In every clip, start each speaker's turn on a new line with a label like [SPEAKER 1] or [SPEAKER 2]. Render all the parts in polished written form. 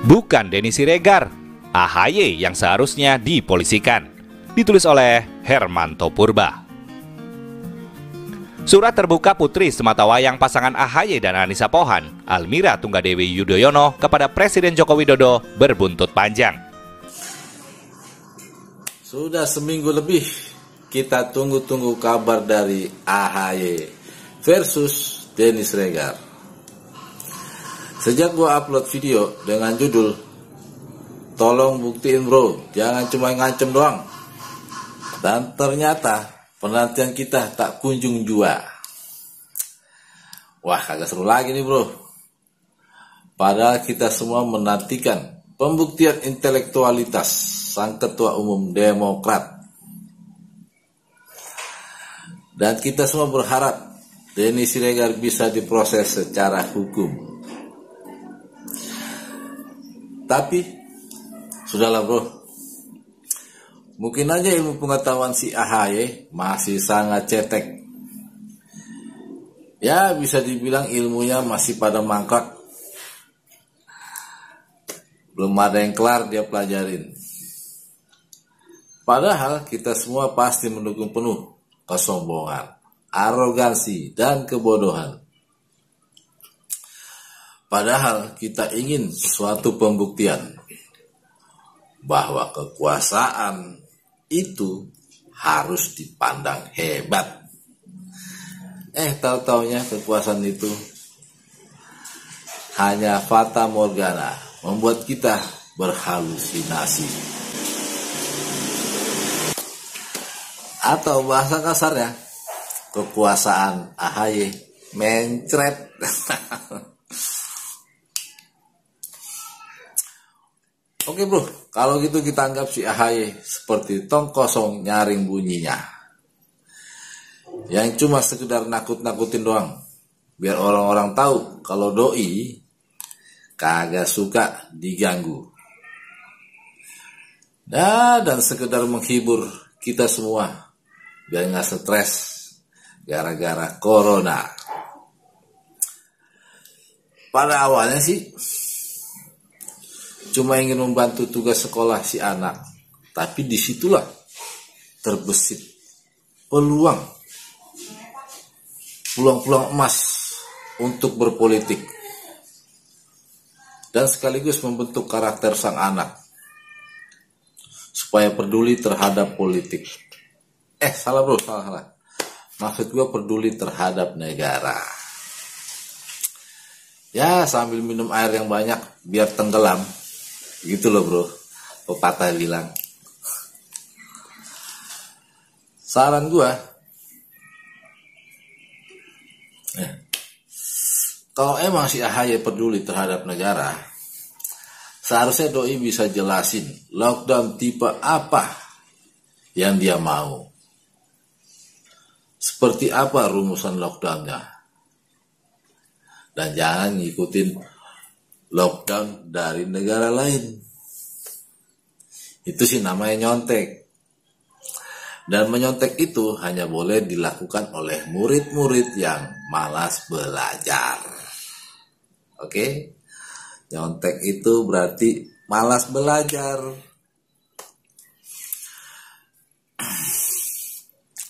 [SPEAKER 1] Bukan Denny Siregar, AHY yang seharusnya dipolisikan. Ditulis oleh Hermanto Purba. Surat terbuka putri sematawayang pasangan AHY dan Anissa Pohan, Almira Tunggadewi Yudhoyono, kepada Presiden Joko Widodo berbuntut panjang.
[SPEAKER 2] Sudah seminggu lebih kita tunggu-tunggu kabar dari AHY versus Denny Siregar. Sejak gua upload video dengan judul "Tolong buktiin bro, jangan cuma ngancem doang." Dan ternyata penantian kita tak kunjung jua. Wah, kagak seru lagi nih bro. Padahal kita semua menantikan pembuktian intelektualitas sang ketua umum Demokrat. Dan kita semua berharap Denny Siregar bisa diproses secara hukum. Tapi sudahlah bro, mungkin aja ilmu pengetahuan si AHY masih sangat cetek. Ya bisa dibilang ilmunya masih pada mangkrak. Belum ada yang kelar dia pelajarin. Padahal kita semua pasti mendukung penuh kesombongan, arogansi, dan kebodohan. Padahal kita ingin suatu pembuktian bahwa kekuasaan itu harus dipandang hebat. Tahu-taunya kekuasaan itu hanya fata morgana, membuat kita berhalusinasi. Atau bahasa kasarnya, kekuasaan AHY mencret. Oke bro, kalau gitu kita anggap si AHY seperti tong kosong nyaring bunyinya, yang cuma sekedar nakut-nakutin doang, biar orang-orang tahu kalau doi kagak suka diganggu. Dan sekedar menghibur kita semua biar nggak stres gara-gara corona. Pada awalnya sih cuma ingin membantu tugas sekolah si anak, tapi disitulah terbesit peluang emas untuk berpolitik dan sekaligus membentuk karakter sang anak supaya peduli terhadap politik. Salah bro, salah. Maksud gue peduli terhadap negara. Ya sambil minum air yang banyak biar tenggelam. Gitu loh bro, pepatah bilang. Saran gue, kalau emang si AHY peduli terhadap negara, seharusnya doi bisa jelasin lockdown tipe apa yang dia mau. Seperti apa rumusan lockdownnya. Dan jangan ngikutin lockdown dari negara lain. Itu sih namanya nyontek. Dan menyontek itu hanya boleh dilakukan oleh murid-murid yang malas belajar. Oke? Nyontek itu berarti malas belajar.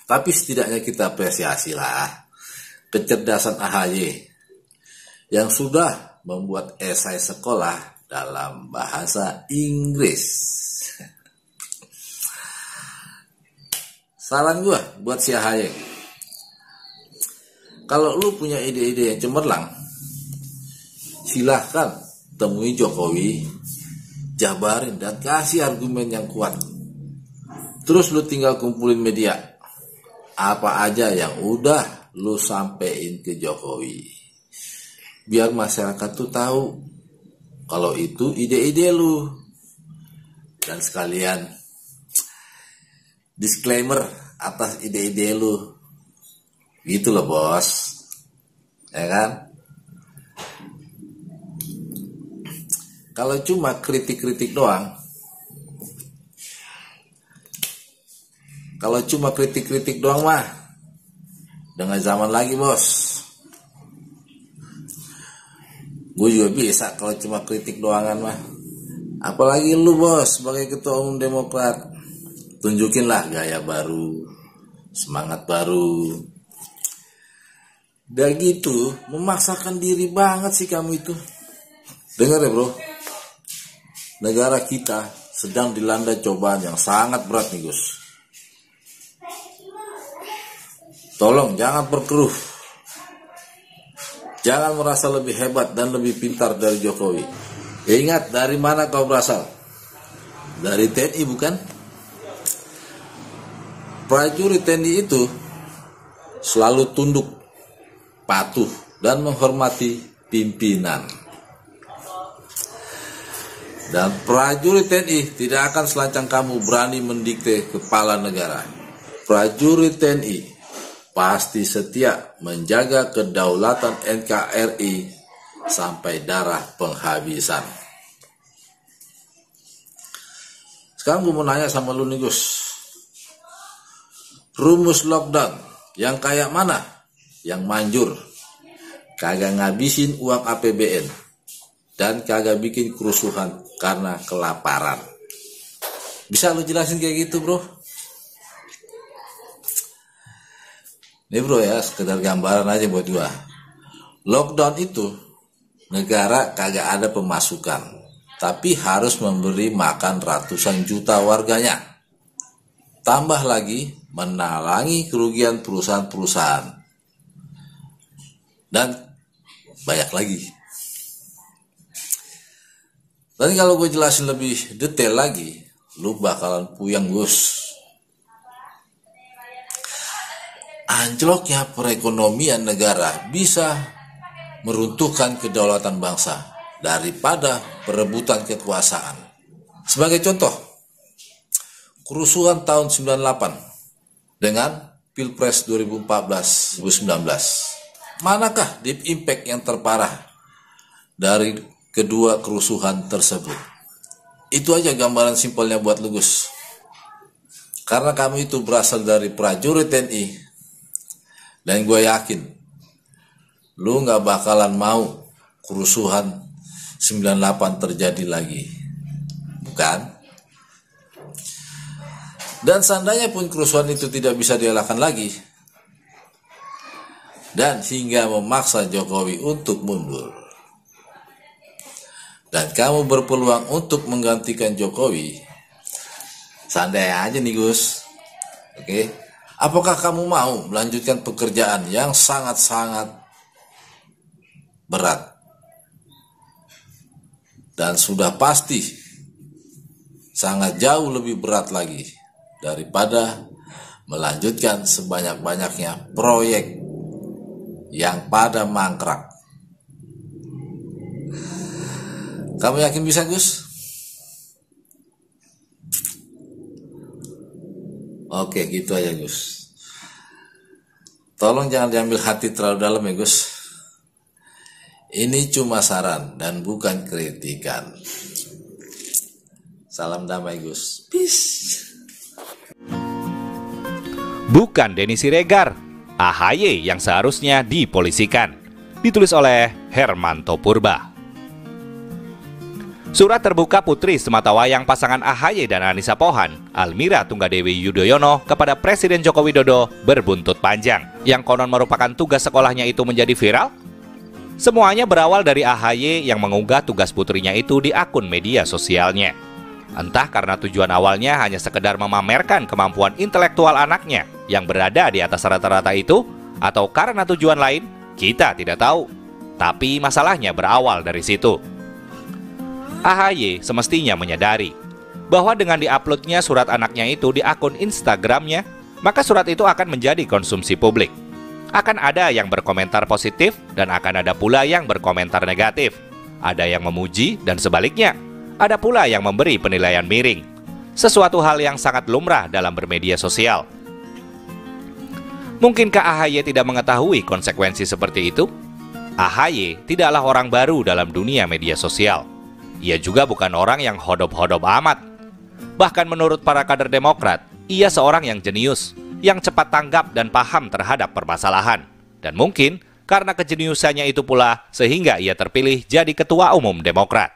[SPEAKER 2] Tapi setidaknya kita apresiasi lah kecerdasan AHY yang sudah membuat esai sekolah dalam bahasa Inggris. Saran gue buat si AHY, kalau lu punya ide-ide yang cemerlang, silahkan temui Jokowi, jabarin dan kasih argumen yang kuat. Terus lu tinggal kumpulin media apa aja yang udah lu sampein ke Jokowi, biar masyarakat tuh tahu kalau itu ide-ide lu. Dan sekalian disclaimer atas ide-ide lu, gitu loh bos, ya kan? Kalau cuma kritik-kritik doang, mah dengan zaman lagi bos. Gue juga bisa kalau cuma kritik doangan mah. Apalagi lu bos sebagai ketua umum Demokrat. Tunjukinlah gaya baru, semangat baru. Udah gitu, memaksakan diri banget sih kamu itu. Dengar ya bro, negara kita sedang dilanda cobaan yang sangat berat nih Gus. Tolong jangan berkeruh. Jangan merasa lebih hebat dan lebih pintar dari Jokowi. Ingat dari mana kau berasal? Dari TNI bukan? Prajurit TNI itu selalu tunduk, patuh, dan menghormati pimpinan. Dan prajurit TNI tidak akan selancang kamu berani mendikte kepala negara. Prajurit TNI pasti setia menjaga kedaulatan NKRI sampai darah penghabisan. Sekarang gue mau nanya sama lu nih Gus. Rumus lockdown yang kayak mana? Yang manjur, kagak ngabisin uang APBN, dan kagak bikin kerusuhan karena kelaparan. Bisa lu jelasin kayak gitu bro? Ini bro ya, sekedar gambaran aja buat gua. Lockdown itu negara kagak ada pemasukan, tapi harus memberi makan ratusan juta warganya. Tambah lagi menalangi kerugian perusahaan-perusahaan. Dan banyak lagi. Nanti kalau gue jelasin lebih detail lagi, lu bakalan puyeng Gus. Anjloknya perekonomian negara bisa meruntuhkan kedaulatan bangsa daripada perebutan kekuasaan. Sebagai contoh, kerusuhan tahun 98 dengan Pilpres 2014-2019. Manakah deep impact yang terparah dari kedua kerusuhan tersebut? Itu aja gambaran simpelnya buat lu Gus. Karena kamu itu berasal dari prajurit TNI, dan gue yakin lu gak bakalan mau kerusuhan 98 terjadi lagi, bukan? Dan seandainya pun kerusuhan itu tidak bisa dielakkan lagi, dan hingga memaksa Jokowi untuk mundur, dan kamu berpeluang untuk menggantikan Jokowi, santai aja nih Gus. Oke? Apakah kamu mau melanjutkan pekerjaan yang sangat-sangat berat? Dan sudah pasti sangat jauh lebih berat lagi daripada melanjutkan sebanyak-banyaknya proyek yang pada mangkrak. Kamu yakin bisa Gus? Oke, gitu aja Gus. Tolong jangan diambil hati terlalu dalam ya Gus. Ini cuma saran dan bukan kritikan. Salam damai Gus. Peace.
[SPEAKER 1] Bukan Denny Siregar, AHY yang seharusnya dipolisikan. Ditulis oleh Hermanto Purba. Surat terbuka putri sematawayang pasangan AHY dan Anissa Pohan, Almira Tunggadewi Yudhoyono, kepada Presiden Joko Widodo berbuntut panjang. Yang konon merupakan tugas sekolahnya itu menjadi viral. Semuanya berawal dari AHY yang mengunggah tugas putrinya itu di akun media sosialnya. Entah karena tujuan awalnya hanya sekedar memamerkan kemampuan intelektual anaknya yang berada di atas rata-rata itu, atau karena tujuan lain, kita tidak tahu. Tapi masalahnya berawal dari situ. AHY semestinya menyadari bahwa dengan diuploadnya surat anaknya itu di akun Instagramnya, maka surat itu akan menjadi konsumsi publik. Akan ada yang berkomentar positif dan akan ada pula yang berkomentar negatif. Ada yang memuji dan sebaliknya. Ada pula yang memberi penilaian miring. Sesuatu hal yang sangat lumrah dalam bermedia sosial. Mungkinkah AHY tidak mengetahui konsekuensi seperti itu? AHY tidaklah orang baru dalam dunia media sosial. Ia juga bukan orang yang hodop-hodop amat. Bahkan menurut para kader Demokrat, ia seorang yang jenius, yang cepat tanggap dan paham terhadap permasalahan. Dan mungkin karena kejeniusannya itu pula sehingga ia terpilih jadi ketua umum Demokrat.